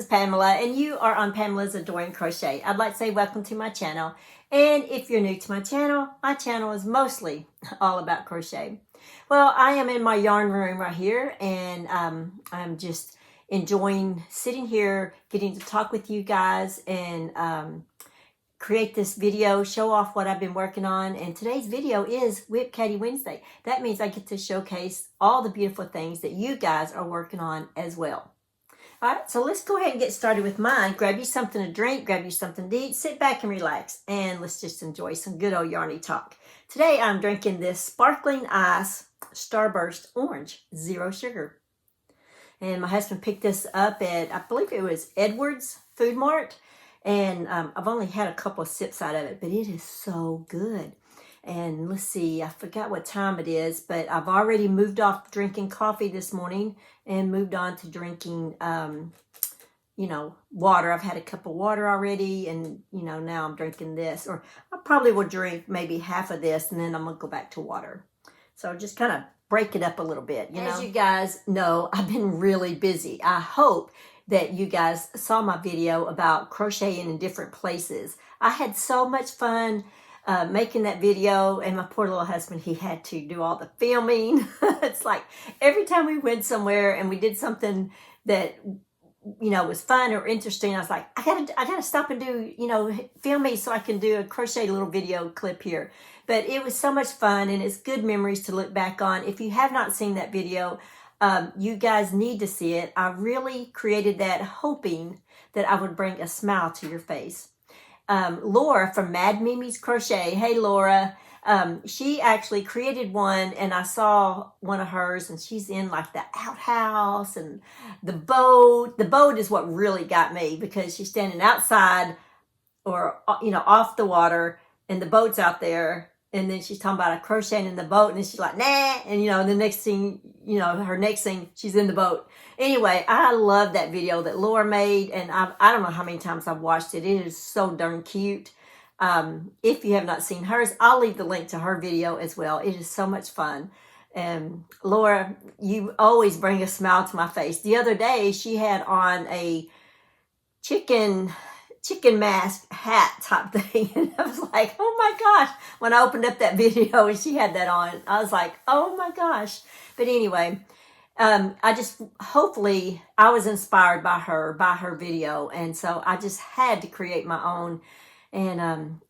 Pamela, and you are on Pamela's Adoring Crochet. I'd like to say welcome to my channel. And if you're new to my channel is mostly all about crochet. Well, I am in my yarn room right here, and I'm just enjoying sitting here, getting to talk with you guys, and create this video, show off what I've been working on. And today's video is WIP Caddy Wednesday. That means I get to showcase all the beautiful things that you guys are working on as well. All right, so let's go ahead and get started with mine. Grab you something to drink, grab you something to eat, sit back and relax, and let's just enjoy some good old yarny talk. Today I'm drinking this Sparkling Ice Starburst Orange, 0 sugar. And my husband picked this up at, I believe it was Edwards Food Mart. And I've only had a couple of sips out of it, but it is so good. And let's see, I forgot what time it is, but I've already moved off drinking coffee this morning and moved on to drinking, water. I've had a cup of water already, and, now I'm drinking this. Or I probably will drink maybe half of this, and then I'm going to go back to water. So just kind of break it up a little bit, As you guys know, I've been really busy. I hope that you guys saw my video about crocheting in different places. I had so much fun making that video, and my poor little husband, he had to do all the filming. It's like every time we went somewhere and we did something that was fun or interesting, I was like, I gotta stop and do, film me so I can do a crochet little video clip here. But it was so much fun, and it's good memories to look back on. If you have not seen that video, you guys need to see it. I really created that hoping that I would bring a smile to your face. Laura from Mad Mimi's Crochet, hey Laura, she actually created one, and I saw one of hers, and she's in like the outhouse and the boat. The boat is what really got me, because she's standing outside or, off the water, and the boat's out there. And then she's talking about a crocheting in the boat, and then she's like, nah. And, the next thing, her next thing, she's in the boat. Anyway, I love that video that Laura made, and I don't know how many times I've watched it. It is so darn cute. If you have not seen hers, I'll leave the link to her video as well. It is so much fun. And Laura, you always bring a smile to my face. The other day, she had on a chicken mask hat type thing, and I was like, oh my gosh, when I opened up that video and she had that on, I was like, oh my gosh. But anyway, hopefully I was inspired by her video, and so I just had to create my own, and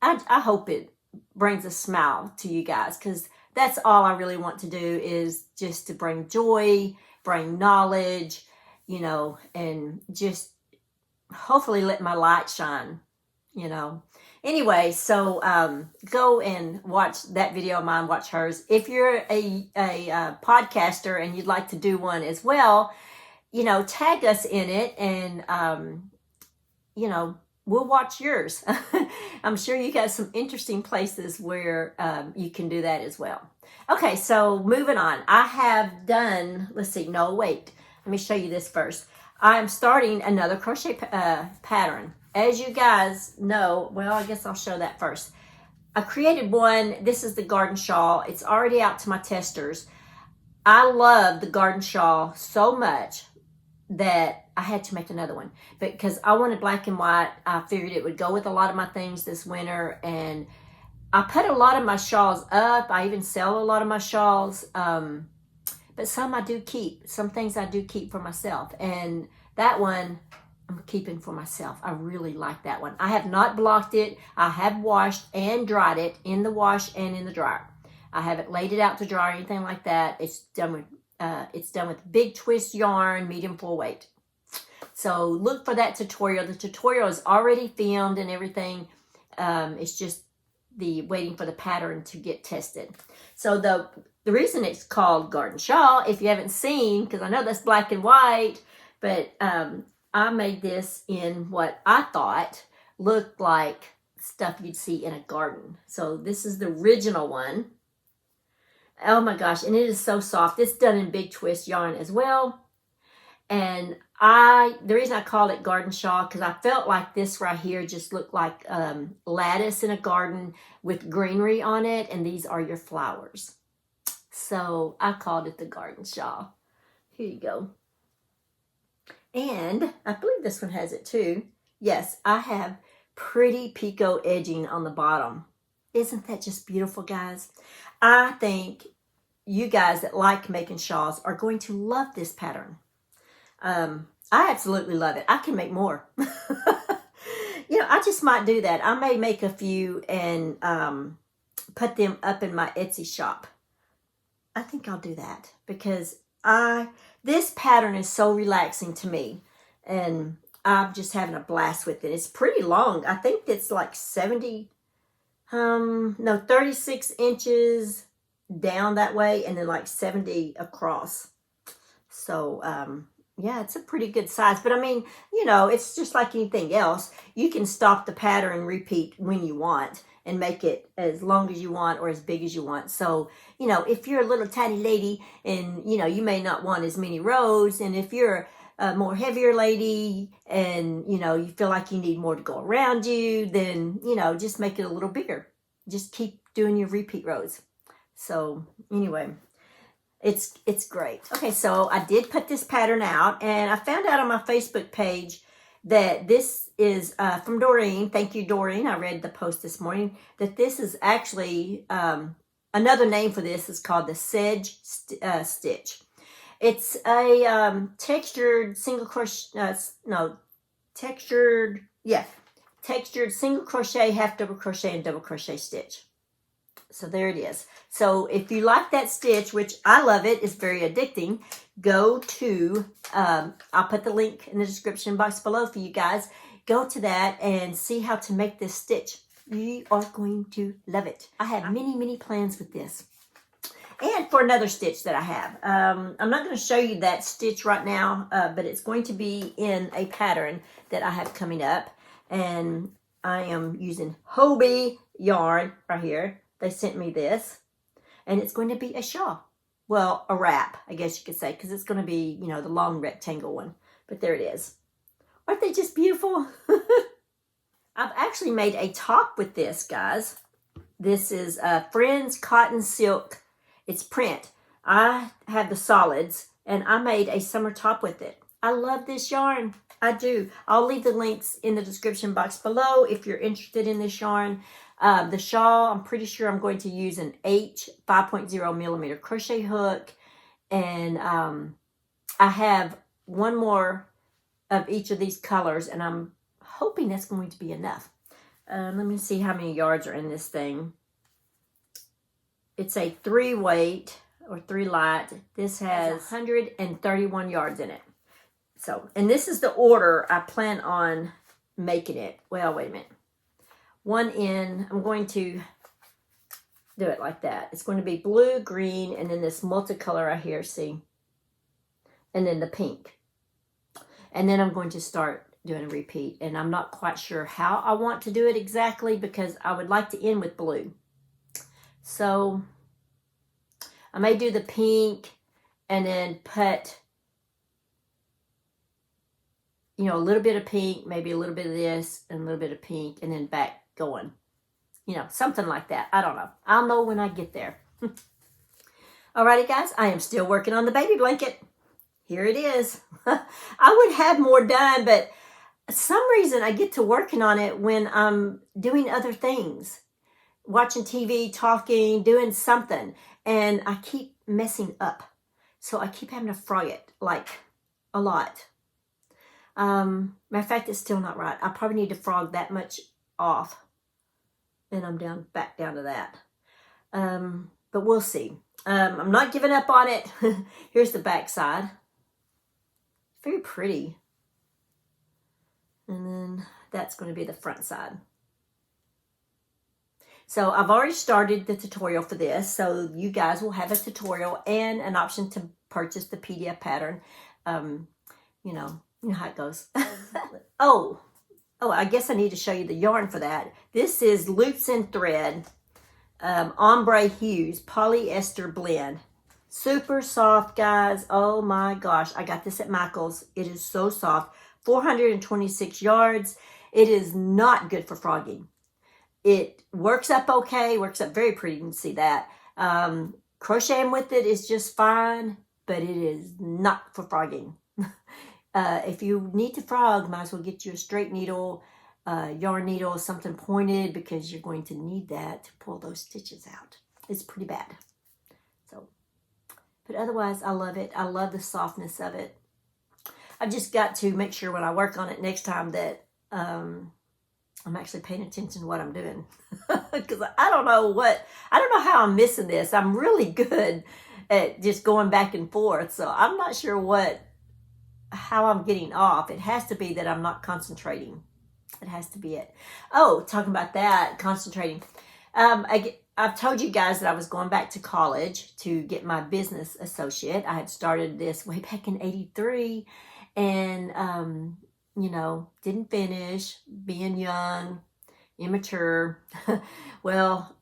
I hope it brings a smile to you guys, because that's all I really want to do, is just to bring joy, bring knowledge, and just hopefully let my light shine, Anyway, so go and watch that video of mine, watch hers. If you're a podcaster and you'd like to do one as well, tag us in it, and we'll watch yours. I'm sure you got some interesting places where you can do that as well. Okay, so moving on. I have done, let me show you this first. I'm starting another crochet pattern. As you guys know, well, I guess I'll show that first. I created one. This is the garden shawl. It's already out to my testers. I love the garden shawl so much that I had to make another one, because I wanted black and white. I figured it would go with a lot of my things this winter, and I put a lot of my shawls up. I even sell a lot of my shawls. But some I do keep. Some things I do keep for myself. And that one I'm keeping for myself. I really like that one. I have not blocked it. I have washed and dried it in the wash and in the dryer. I haven't laid it out to dry or anything like that. It's done with big twist yarn, medium full weight. So look for that tutorial. The tutorial is already filmed and everything. It's just the waiting for the pattern to get tested. So the reason it's called garden shawl, if you haven't seen, because I know that's black and white, but I made this in what I thought looked like stuff you'd see in a garden. So this is the original one. Oh my gosh, and it is so soft. It's done in big twist yarn as well. And the reason I called it garden shawl, because I felt like this right here just looked like lattice in a garden with greenery on it, and these are your flowers. So I called it the garden shawl. Here you go. And I believe this one has it too. Yes, I have pretty picot edging on the bottom. Isn't that just beautiful, guys? I think you guys that like making shawls are going to love this pattern. I absolutely love it. I can make more. You know, I just might do that. I may make a few and put them up in my Etsy shop. I think I'll do that because this pattern is so relaxing to me, and I'm just having a blast with it. It's pretty long. I think it's like 36 inches down that way, and then like 70 across. So, yeah, it's a pretty good size. But I mean, you know, it's just like anything else. You can stop the pattern and repeat when you want and make it as long as you want or as big as you want. So, you know, if you're a little tiny lady and, you know, you may not want as many rows. And if you're a more heavier lady and, you know, you feel like you need more to go around you, then, you know, just make it a little bigger. Just keep doing your repeat rows. So anyway, it's great. Okay, so I did put this pattern out, and I found out on my Facebook page that this is from Doreen. Thank you, Doreen. I read the post this morning that this is actually another name for this is called the sedge stitch. It's a textured single crochet, textured single crochet, half double crochet, and double crochet stitch. So there it is. So if you like that stitch, which I love it, it's very addicting, go to, I'll put the link in the description box below for you guys. Go to that and see how to make this stitch. You are going to love it. I have many, many plans with this. And for another stitch that I have. I'm not going to show you that stitch right now, but it's going to be in a pattern that I have coming up. And I am using Hobie yarn right here. They sent me this, and it's going to be a shawl. Well, a wrap, I guess you could say, because it's going to be, you know, the long rectangle one. But there it is. Aren't they just beautiful? I've actually made a top with this, guys. This is Friends Cotton Silk. It's print. I have the solids, and I made a summer top with it. I love this yarn. I do. I'll leave the links in the description box below if you're interested in this yarn. The shawl, I'm pretty sure I'm going to use an H 5.0 millimeter crochet hook. And I have one more of each of these colors, and I'm hoping that's going to be enough. Let me see how many yards are in this thing. It's a 3 weight or 3 light. This has 131 yards in it. So, and this is the order I plan on making it. Well, wait a minute. One in, I'm going to do it like that. It's going to be blue, green, and then this multicolor right here, see? And then the pink. And then I'm going to start doing a repeat. And I'm not quite sure how I want to do it exactly because I would like to end with blue. So I may do the pink and then put, you know, a little bit of pink, maybe a little bit of this, and a little bit of pink, and then back going. You know, something like that. I don't know. I'll know when I get there. Alrighty, guys. I am still working on the baby blanket. Here it is. I would have more done, but for some reason I get to working on it when I'm doing other things. Watching TV, talking, doing something. And I keep messing up. So I keep having to frog it, like, a lot. Matter of fact, it's still not right. I probably need to frog that much off. And I'm back down to that. But we'll see. I'm not giving up on it. Here's the back side. Very pretty. And then that's going to be the front side. So I've already started the tutorial for this. So you guys will have a tutorial and an option to purchase the PDF pattern. You know how it goes. Oh, I guess I need to show you the yarn for that. This is Loops and Thread Ombre Hues Polyester Blend. Super soft, guys. Oh my gosh. I got this at Michael's. It is so soft. 426 yards. It is not good for frogging. It works up okay. Works up very pretty. You can see that. Crocheting with it is just fine, but it is not for frogging. if you need to frog, might as well get you a straight needle, yarn needle, something pointed, because you're going to need that to pull those stitches out. It's pretty bad. So, but otherwise, I love it. I love the softness of it. I've just got to make sure when I work on it next time that I'm actually paying attention to what I'm doing. Because I don't know how I'm missing this. I'm really good at just going back and forth. So I'm not sure how I'm getting off. It has to be that I'm not concentrating. It has to be it. Oh, talking about that, concentrating. I've told you guys that I was going back to college to get my business associate. I had started this way back in '83 and, didn't finish, being young, immature. Well,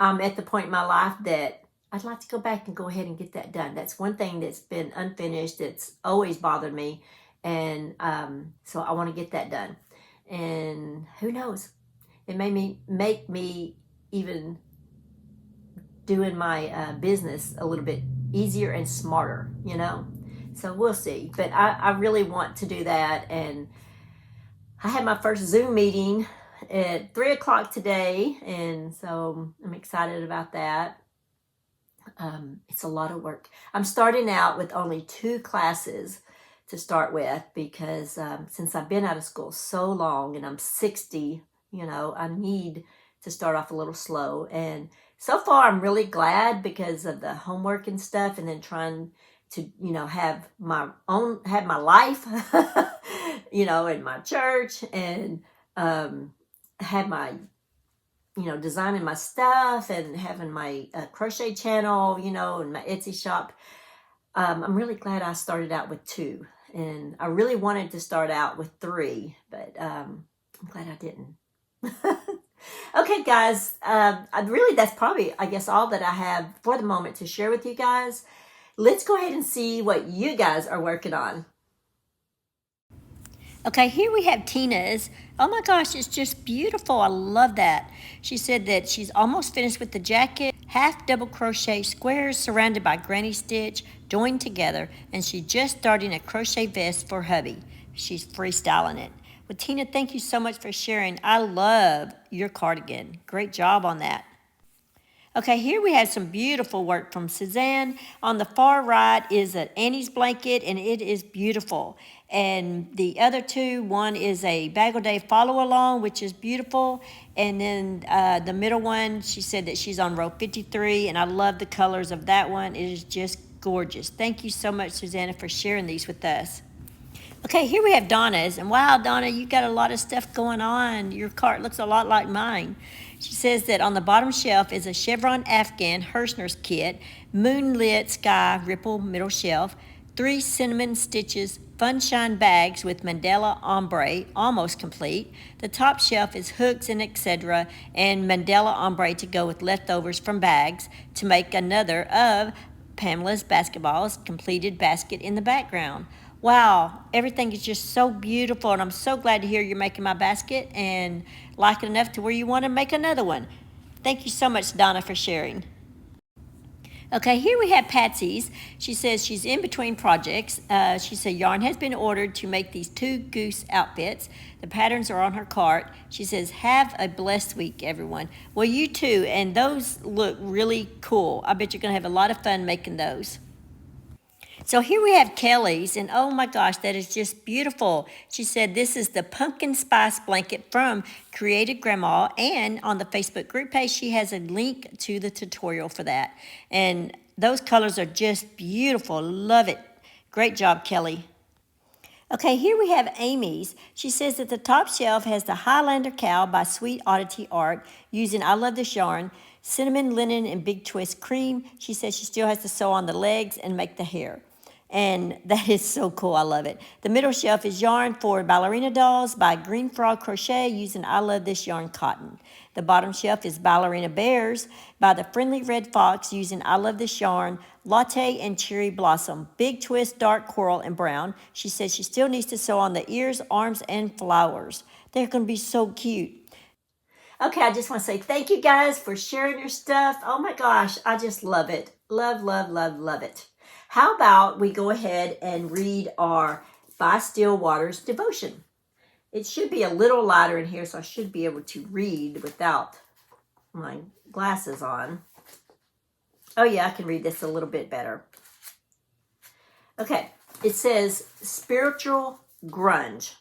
I'm at the point in my life that I'd like to go back and go ahead and get that done. That's one thing that's been unfinished. It's always bothered me. And so I want to get that done. And who knows? It may make me even doing my business a little bit easier and smarter, So we'll see. But I really want to do that. And I had my first Zoom meeting at 3 o'clock today. And so I'm excited about that. It's a lot of work. I'm starting out with only 2 classes to start with because since I've been out of school so long and I'm 60, I need to start off a little slow. And so far I'm really glad because of the homework and stuff, and then trying to, have my life, in my church, and have my, designing my stuff and having my crochet channel, and my Etsy shop. I'm really glad I started out with 2. And I really wanted to start out with 3, but I'm glad I didn't. Okay, guys, that's probably, I guess, all that I have for the moment to share with you guys. Let's go ahead and see what you guys are working on. Okay, here we have Tina's. Oh my gosh, it's just beautiful. I love that. She said that she's almost finished with the jacket, half double crochet squares surrounded by granny stitch, joined together, and she's just starting a crochet vest for hubby. She's freestyling it. Well, Tina, thank you so much for sharing. I love your cardigan. Great job on that. Okay, here we have some beautiful work from Suzanne. On the far right is an Annie's blanket, and it is beautiful. And the other 2, one is a Bagel Day follow along, which is beautiful. And then the middle one, she said that she's on row 53, and I love the colors of that one. It is just gorgeous. Thank you so much, Susanna, for sharing these with us. Okay, here we have Donna's, and wow, Donna, you got a lot of stuff going on. Your cart looks a lot like mine. She says that on the bottom shelf is a chevron Afghan Hirschner's kit, moonlit sky ripple middle shelf, 3 cinnamon stitches, funshine bags with mandala ombre, almost complete. The top shelf is hooks and etc., and mandala ombre to go with leftovers from bags to make another of Pamela's basketballs, completed basket in the background. Wow, everything is just so beautiful, and I'm so glad to hear you're making my basket and like it enough to where you want to make another one. Thank you so much, Donna, for sharing. Okay, here we have Patsy's. She says she's in between projects. She said yarn has been ordered to make these 2 goose outfits. The patterns are on her cart. She says, have a blessed week, everyone. Well, you too, and those look really cool. I bet you're going to have a lot of fun making those. So here we have Kelly's, and oh my gosh, that is just beautiful. She said this is the pumpkin spice blanket from Creative Grandma, and on the Facebook group page, she has a link to the tutorial for that. And those colors are just beautiful. Love it. Great job, Kelly. Okay, here we have Amy's. She says that the top shelf has the Highlander cow by Sweet Oddity Art using I Love This Yarn, cinnamon, linen, and big twist cream. She says she still has to sew on the legs and make the hair. And that is so cool. I love it. The middle shelf is yarn for ballerina dolls by Green Frog Crochet using I Love This Yarn cotton. The bottom shelf is ballerina bears by the Friendly Red Fox using I Love This Yarn, latte and cherry blossom, big twist, dark coral, and brown. She says she still needs to sew on the ears, arms, and flowers. They're going to be so cute. Okay, I just want to say thank you guys for sharing your stuff. Oh my gosh, I just love it. Love, love, love, love it. How about we go ahead and read our by Still Waters Devotion. It should be a little lighter in here, so I should be able to read without my glasses on. Oh yeah, I can read this a little bit better. Okay, it says, spiritual grunge.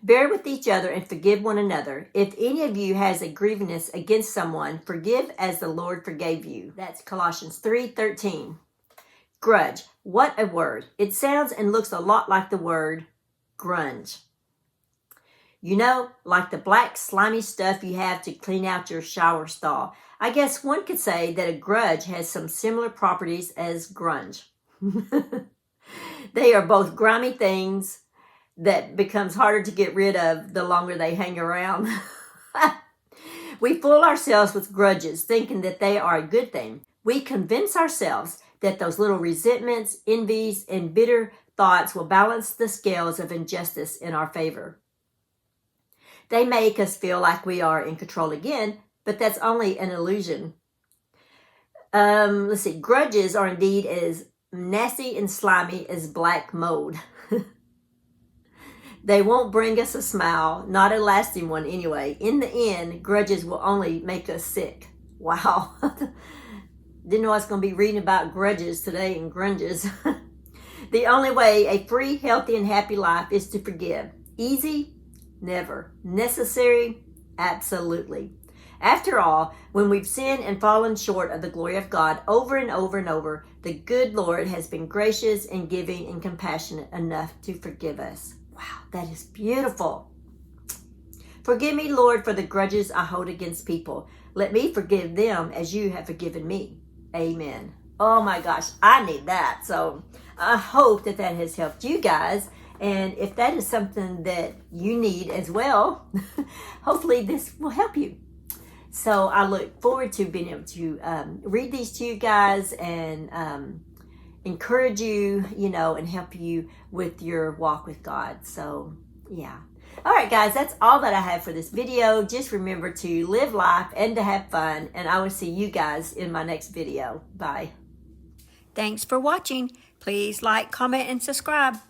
Bear with each other and forgive one another. If any of you has a grievance against someone, forgive as the Lord forgave you. That's Colossians 3:13. Grudge. What a word. It sounds and looks a lot like the word grunge. You know, like the black slimy stuff you have to clean out your shower stall. I guess one could say that a grudge has some similar properties as grunge. They are both grimy things that becomes harder to get rid of the longer they hang around. We fool ourselves with grudges, thinking that they are a good thing. We convince ourselves that those little resentments, envies, and bitter thoughts will balance the scales of injustice in our favor. They make us feel like we are in control again, but that's only an illusion. Let's see. Grudges are indeed as nasty and slimy as black mold. They won't bring us a smile, not a lasting one anyway. In the end, grudges will only make us sick. Wow. Didn't know I was going to be reading about grudges today and grunges. The only way a free, healthy, and happy life is to forgive. Easy? Never. Necessary? Absolutely. After all, when we've sinned and fallen short of the glory of God over and over and over, the good Lord has been gracious and giving and compassionate enough to forgive us. Wow, that is beautiful. Forgive me, Lord, for the grudges I hold against people. Let me forgive them as you have forgiven me. Amen. Oh my gosh, I need that. So I hope that that has helped you guys. And if that is something that you need as well, hopefully this will help you. So I look forward to being able to read these to you guys and encourage you, and help you with your walk with God. So, yeah. All right, guys, that's all that I have for this video. Just remember to live life and to have fun. And I will see you guys in my next video. Bye. Thanks for watching. Please like, comment, and subscribe.